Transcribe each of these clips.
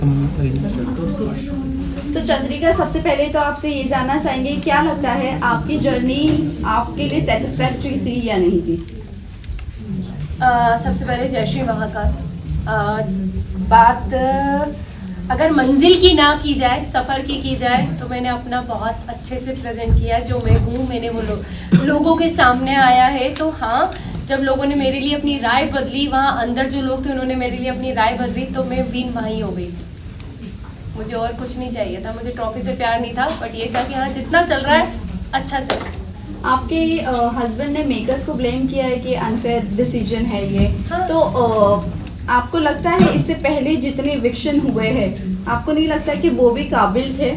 सो चंद्रिका, सबसे पहले तो आपसे ये जानना चाहेंगे, क्या लगता है आपकी जर्नी आपके लिए सेटिस्फैक्ट्री थी या नहीं थी? सबसे पहले जय श्री महाकाल। बात अगर मंजिल की ना की जाए, सफ़र की जाए, तो मैंने अपना बहुत अच्छे से प्रेजेंट किया है। जो मैं हूँ, मैंने वो लोगों के सामने आया है। तो हाँ, जब लोगों ने मेरे लिए अपनी राय बदली, वहाँ अंदर जो लोग थे उन्होंने मेरे लिए अपनी राय बदली, तो मैं विन वहीं हो गई थी। मुझे और कुछ नहीं चाहिए था, मुझे ट्रॉफी से प्यार नहीं था, बट ये था कि हाँ, जितना चल रहा है अच्छा चल रहा है। आपके हस्बैंड ने मेकर्स को ब्लेम किया है कि अनफेयर डिसीजन है ये। हाँ। तो आपको लगता है इससे पहले जितने इविक्शन हुए हैं, आपको नहीं लगता कि वो भी काबिल थे?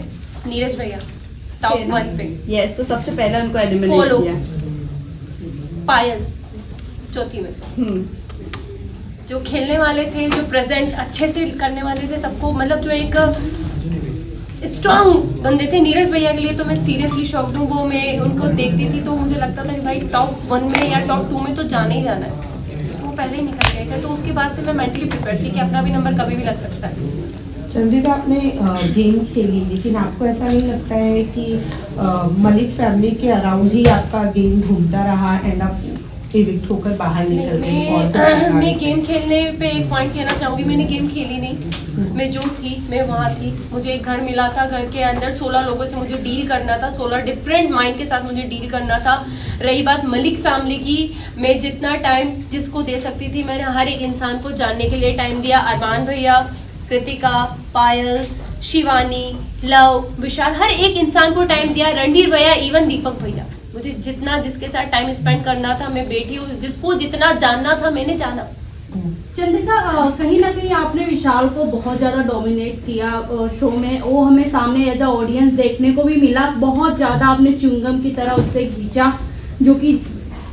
नीरज भैया टॉप 1 पे। यस, तो सबसे पहले उनको एलिमिनेट फॉलो किया। पायल चौथी में। जो खेलने वाले थे, जो प्रेजेंट अच्छे से करने वाले थे, सबको मतलब जो एक स्ट्रॉन्ग बंदे थे नीरज भैया के लिए, तो मैं सीरियसली शॉक्ड हूँ। वो मैं उनको देखती थी तो मुझे लगता था कि भाई टॉप 1 में या टॉप 2 में तो जाना ही जाना है। तो वो पहले ही निकल गए थे, तो उसके बाद से मैं मेंटली प्रिपेयर थी कि अपना भी नंबर कभी भी लग सकता है। चंद्रिका, आपने गेम खेली, लेकिन आपको ऐसा नहीं लगता है कि मलिक फैमिली के अराउंड ही आपका गेम घूमता रहा एंड आप इविक्ट होकर बाहर निकल गए? मैं गेम खेलने पे एक पॉइंट कहना चाहूँगी, मैंने गेम खेली नहीं। मैं जो थी मैं वहाँ थी। मुझे एक घर मिला था, घर के अंदर 16 लोगों से मुझे डील करना था, 16 डिफरेंट माइंड के साथ मुझे डील करना था। रही बात मलिक फैमिली की, मैं जितना टाइम जिसको दे सकती थी, मैंने हर एक इंसान को जानने के लिए टाइम दिया। अरमान भैया, कृतिका, पायल, शिवानी, लव, विशाल, हर एक इंसान को टाइम दिया। रणवीर भैया, इवन दीपक भैया, मुझे जितना जिसके साथ टाइम स्पेंड करना था, मैं बैठी हूँ। जिसको जितना जानना था मैंने जाना। चंद्रिका, कहीं ना कहीं आपने विशाल को बहुत ज्यादा डोमिनेट किया शो में। वो हमें सामने एज अ ऑडियंस देखने को भी मिला। बहुत ज्यादा आपने च्युइंगम की तरह उससे खींचा, जो कि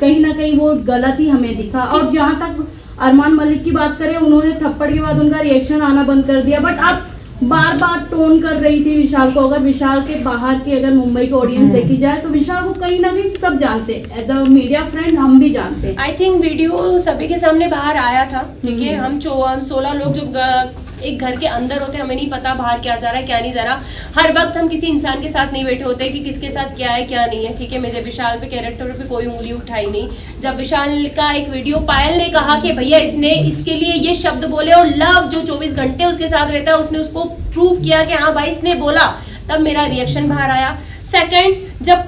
कहीं ना कहीं वो गलत ही हमें दिखा। और जहां तक अरमान मलिक की बात करें, उन्होंने थप्पड़ के बाद उनका रिएक्शन आना बंद कर दिया, बट आप बार बार टोन कर रही थी विशाल को। अगर विशाल के बाहर की अगर मुंबई की ऑडियंस देखी जाए, तो विशाल को कहीं ना कहीं सब जानते, एज अ मीडिया फ्रेंड हम भी जानते। आई थिंक वीडियो सभी के सामने बाहर आया था, ठीक है। हम 16 लोग जो एक घर के अंदर होते, हमें नहीं पता बाहर क्या जा रहा है क्या नहीं जा रहा। हर वक्त हम किसी इंसान के साथ नहीं बैठे होते कि किसके साथ क्या है क्या नहीं है, ठीक है। मेरे विशाल पे कैरेक्टर पे कोई उंगली उठाई नहीं। जब विशाल का एक वीडियो पायल ने कहा कि भैया इसने इसके लिए ये शब्द बोले, और लव जो 24 घंटे उसके साथ रहता है, उसने उसको प्रूव किया कि हाँ भाई इसने बोला, तब मेरा रिएक्शन बाहर आया। सेकंड, जब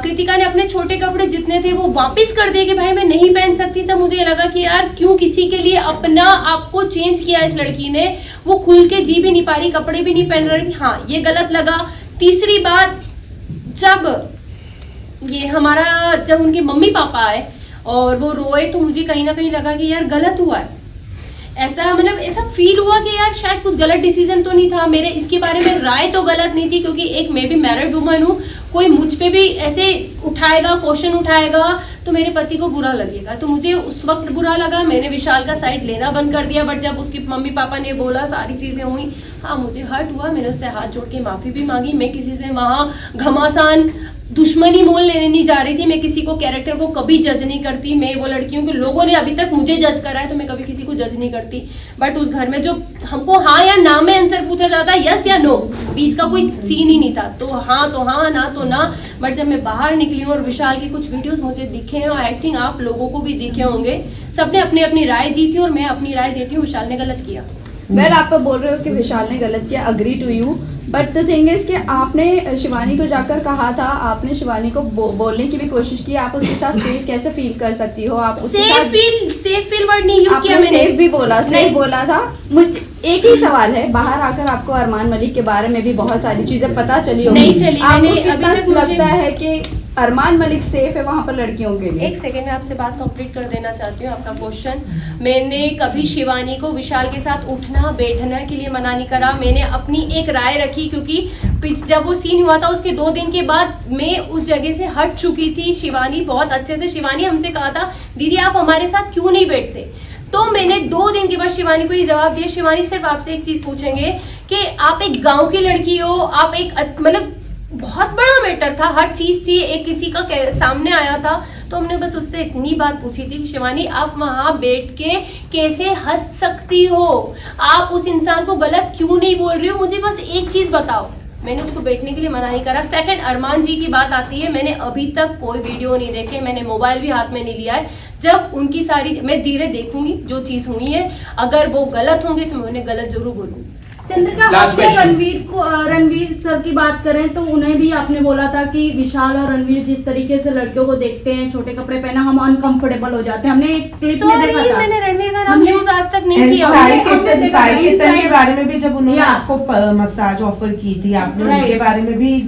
कृतिका ने अपने छोटे कपड़े जितने थे वो वापस कर दिए कि भाई मैं नहीं पहन सकती, तब मुझे लगा कि यार क्यों किसी के लिए अपना आपको चेंज किया इस लड़की ने। वो खुल के जी भी नहीं पा रही, कपड़े भी नहीं पहन रही। हाँ, ये गलत लगा। तीसरी बात, जब उनके मम्मी पापा आए और वो रोए, तो मुझे कहीं ना कहीं लगा कि यार गलत हुआ है। ऐसा फील हुआ कि यार शायद कुछ गलत डिसीजन तो नहीं था। मेरे इसके बारे में राय तो गलत नहीं थी, क्योंकि एक मैं भी मैरिड वुमन हूँ। कोई मुझ पे भी ऐसे उठाएगा, क्वेश्चन उठाएगा, तो मेरे पति को बुरा लगेगा। तो मुझे उस वक्त बुरा लगा, मैंने विशाल का साइड लेना बंद कर दिया। बट जब उसके मम्मी पापा ने बोला, सारी चीजें हुई, हाँ मुझे हर्ट हुआ। मैंने उससे हाथ जोड़ के माफी भी मांगी। मैं किसी से वहां घमासान दुश्मनी मोल लेने नहीं जा रही थी। मैं किसी को कैरेक्टर को कभी जज नहीं करती। मैं वो लड़की हूँ कि लोगों ने अभी तक मुझे जज करा है, तो मैं कभी किसी को जज नहीं करती। बट उस घर में जो हमको हाँ या ना में आंसर पूछा जाता, यस या नो, बीच का कोई सीन ही नहीं था। तो हाँ, ना तो ना। बट जब मैं बाहर निकली हूँ और विशाल के कुछ वीडियोस मुझे दिखे हैं, और आई थिंक आप लोगों को भी दिखे होंगे, सबने अपनी अपनी राय दी थी, और मैं अपनी राय देती हूँ, विशाल ने गलत किया। वेल, आप बोल रहे हो कि विशाल ने गलत किया, agree to you. But the thing is कि आपने शिवानी को जाकर कहा था, आपने शिवानी को बोलने की भी कोशिश की, आप उसके साथ सेफ कैसे फील कर सकती हो? आप सेफ फील वर्ड नहीं यूज किया मैंने। सेफ भी बोला, सेफ बोला था। मुझे एक ही सवाल है, बाहर आकर आपको अरमान मलिक के बारे में भी बहुत सारी चीजें पता चली होगी, नहीं चली। मैंने अभी तक लगता है कि अरमान मलिक सेफ है वहां पर लड़कियों के लिए? एक सेकंड में आपसे बात कंप्लीट कर देना चाहती हूँ। आपका क्वेश्चन, मैंने कभी शिवानी को विशाल के साथ उठना बैठना के लिए मना नहीं करा। मैंने अपनी एक राय रखी, क्योंकि जब वो सीन हुआ था उसके 2 दिन के बाद मैं उस जगह से हट चुकी थी। शिवानी बहुत अच्छे से, शिवानी हमसे कहा था दीदी आप हमारे साथ क्यों नहीं बैठते, तो मैंने 2 दिन के बाद शिवानी को ये जवाब दिया, शिवानी सिर्फ आपसे एक चीज पूछेंगे कि आप एक गांव की लड़की हो, आप एक मतलब बहुत बड़ा मैटर था, हर चीज थी, एक किसी का सामने आया था, तो हमने बस उससे इतनी बात पूछी थी कि शिवानी आप वहां बैठ के कैसे हंस सकती हो, आप उस इंसान को गलत क्यों नहीं बोल रही हो, मुझे बस एक चीज बताओ। मैंने उसको बैठने के लिए मना नहीं करा। सेकंड, अरमान जी की बात आती है, मैंने अभी तक कोई वीडियो नहीं देखे, मैंने मोबाइल भी हाथ में नहीं लिया है। जब उनकी सारी मैं धीरे देखूंगी जो चीज हुई है, अगर वो गलत होंगे तो मैं उन्हें गलत जरूर बोलूंगी। चंद्रिका, Last आपने question. रणवीर सर की बात करें तो उन्हें भी आपने बोला था कि विशाल और रणवीर जिस तरीके से लड़कियों को देखते हैं, छोटे कपड़े पहना, हम अनकंफर्टेबल हो जाते हैं। हमने एक क्लिप में देखा था। मैंने रणवीर का नाम हमने- न्यूज आज तक नहीं किया। साई हमने देखा साई था, कीर्तन के inside- बारे में भी जब उन्होंने Yeah. आपको मसाज ऑफर की थी, आपने Right. उनके बारे में भी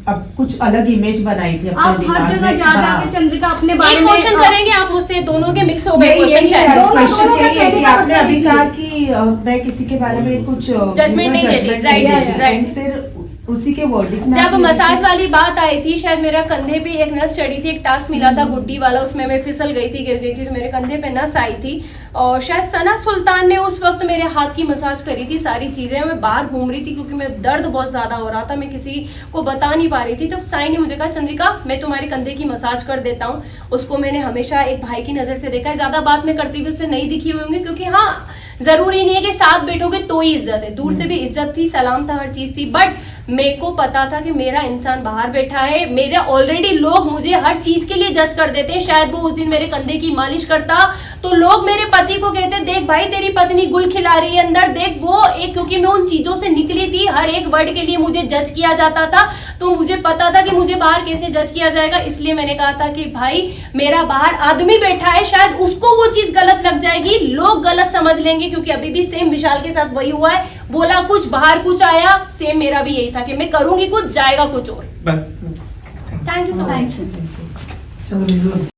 अब कुछ अलग इमेज बनाई थी अपने आप हर दिमाग जगह में। जा हाँ। जाके चंद्रिका अपने बारे एक में क्वेश्चन करेंगे आप मुझसे, दोनों के मिक्स हो गए क्वेश्चन यही शायद। दोनों का यही है कहने कि का आपने मतलब अभी यही कहा है। कि मैं किसी के बारे में कुछ Judgment नहीं देती, judgment right, नहीं देती। right. And फिर उसी के वर्डिक में जब आप ये मसाज देखिए- वाली बात आई थी, शायद मेरा कंधे पे एक नस चढ़ी थी, एक टास्क मिला था गुड्डी वाला, उसमें मैं फिसल गई थी, गिर गई थी, तो मेरे कंधे पे नस आई थी। और शायद सना सुल्तान ने उस वक्त मेरे हाथ की मसाज करी थी। सारी चीजें मैं बाहर घूम रही थी क्योंकि मैं दर्द बहुत ज्यादा हो रहा था, मैं किसी को बता नहीं पा रही थी। तब साई ने मुझे कहा चंद्रिका मैं तुम्हारे कंधे की मसाज कर देता हूँ। उसको मैंने हमेशा एक भाई की नजर से देखा है, ज्यादा बात में करती हुई उससे नहीं दिखी हुई होंगी, क्योंकि हाँ जरूरी नहीं है कि साथ बैठोगे तो ही इज्जत है, दूर से भी इज्जत थी, सलाम था, हर चीज थी। बट मेरे को पता था कि मेरा इंसान बाहर बैठा है, मेरे ऑलरेडी लोग मुझे हर चीज के लिए जज कर देते हैं। शायद वो उस दिन मेरे कंधे की मालिश करता तो लोग मेरे पति को कहते देख भाई तेरी पत्नी गुल खिला रही है अंदर, देख वो एक, क्योंकि मैं उन चीजों से निकली थी, हर एक वर्ड के लिए मुझे जज किया जाता था, तो मुझे पता था कि मुझे बाहर कैसे जज किया जाएगा। इसलिए मैंने कहा था कि भाई मेरा बाहर आदमी बैठा है, शायद उसको वो चीज गलत लग जाएगी, लोग गलत समझ लेंगे, क्योंकि अभी भी सेम विशाल के साथ वही हुआ है, बोला कुछ बाहर कुछ आया, सेम मेरा भी यही था कि मैं करूंगी कुछ जाएगा कुछ और। बस thank you so much. Thank you.